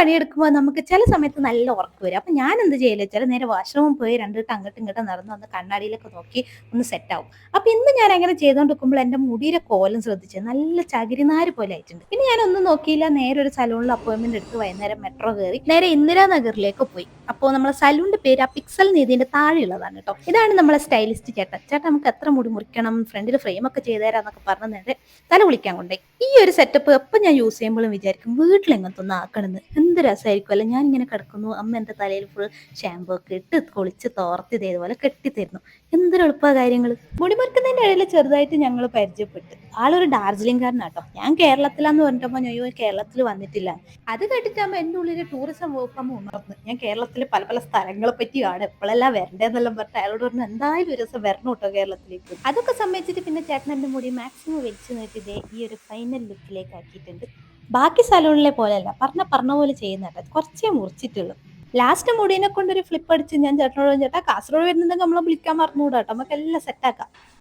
പണിയെടുക്കുമ്പോൾ നമുക്ക് ചില സമയത്ത് നല്ല ഉറക്കം വരും. അപ്പൊ ഞാൻ എന്ത് ചെയ്യല് വെച്ചാൽ നേരെ വാഷ്റൂമിൽ പോയി രണ്ടിട്ട് അങ്ങോട്ടും ഇങ്ങോട്ടും നടന്ന് ഒന്ന് കണ്ണാടിയിലൊക്കെ നോക്കി ഒന്ന് സെറ്റ് ആവും. അപ്പൊ ഇന്ന് ഞാൻ അങ്ങനെ ചെയ്തുകൊണ്ടിരിക്കുമ്പോൾ എന്റെ മുടിയുടെ കോലം ശ്രദ്ധിച്ചത് നല്ല ചകിരിനാര് പോലെ ആയിട്ടുണ്ട്. പിന്നെ ഞാൻ ഒന്നും നോക്കിയില്ല, നേരെ ഒരു സലൂണിൽ അപ്പോയിന്റ്മെന്റ് എടുത്ത് വൈകുന്നേരം മെട്രോ കയറി നേരെ ഇന്ദിരാനഗറിലേക്ക് പോയി. അപ്പോൾ നമ്മളെ സലൂണിന്റെ പേര് ആ പിക്സൽ നീതിന്റെ താഴെയുള്ളതാണ് കേട്ടോ. ഇതാണ് നമ്മളെ സ്റ്റൈലിസ്റ്റ് ചേട്ടൻ. ചേട്ടൻ നമുക്ക് എത്ര മുടി മുറിക്കണം, ഫ്രണ്ടിൽ ഫ്രെയിം ഒക്കെ ചെയ്തുതരാന്നൊക്കെ പറഞ്ഞ് നേരെ തല കുളിക്കാൻ കൊണ്ടേ. ഈ ഒരു സെറ്റപ്പ് എപ്പോൾ ഞാൻ യൂസ് ചെയ്യുമ്പോഴും വിചാരിക്കും വീട്ടിൽ എങ്ങനത്തെ ഒന്ന് ആക്കണമെന്ന്. എന്ത് രസമായിരിക്കും അല്ലെ. ഞാൻ ഇങ്ങനെ കിടക്കുന്നു, അമ്മ എൻ്റെ തലയിൽ ഫുൾ ഷാമ്പൂ ഒക്കെ ഇട്ട് കുളിച്ച് തോർത്തി ഇതേപോലെ കെട്ടിത്തരുന്നു. എന്തൊരു എളുപ്പ കാര്യങ്ങൾ. മുടി മുറിക്കുന്നതിന്റെ ഇടയിൽ ചെറുതായിട്ട് ഞങ്ങൾ പരിചയപ്പെട്ടു. ആളൊരു ഡാർജിലിംഗുകാരനാട്ടോ. ഞാൻ കേരളത്തിലാന്ന് പറഞ്ഞപ്പോൾ അയ്യോ കേരളത്തിൽ വന്നിട്ടില്ല. അത് കേട്ടിട്ടാകുമ്പോൾ എൻ്റെ ഉള്ളിൽ ടൂറിസം വകുപ്പാകുമ്പോൾ ഉണർന്നു. ഞാൻ കേരളത്തിലെ പല പല സ്ഥലങ്ങളെ പറ്റിയാണ് എപ്പോഴെല്ലാം വരണ്ടേന്നെല്ലാം പറഞ്ഞിട്ട് അയാളോട് പറഞ്ഞു എന്തായാലും ഒരു ദിവസം വരണം കേട്ടോ കേരളത്തിലേക്ക്. അതൊക്കെ സമ്മതിച്ചിട്ട് പിന്നെ ചേട്ടൻ എൻ്റെ മുടി മാക്സിമം വലിച്ചു നീട്ടി ഈ ഒരു ഫൈനൽ ലുക്കിലേക്ക് ആക്കിയിട്ടുണ്ട്. ബാക്കി സലൂണിലെ പോലെയല്ല, പറഞ്ഞ പോലെ ചെയ്യുന്ന കേട്ടോ, കുറച്ചേ മുറിച്ചിട്ടുള്ളൂ. ലാസ്റ്റ് മുടീനെ കൊണ്ടൊരു ഫ്ലിപ്പ് അടിച്ച് ഞാൻ ചേട്ടനോട് ചേട്ടാ കാസർഗോഡ് വരുന്നുണ്ടെങ്കിൽ നമ്മളെ വിളിക്കാൻ മറന്നുകൂടാട്ടോ, നമുക്ക് എല്ലാം സെറ്റാക്കാം.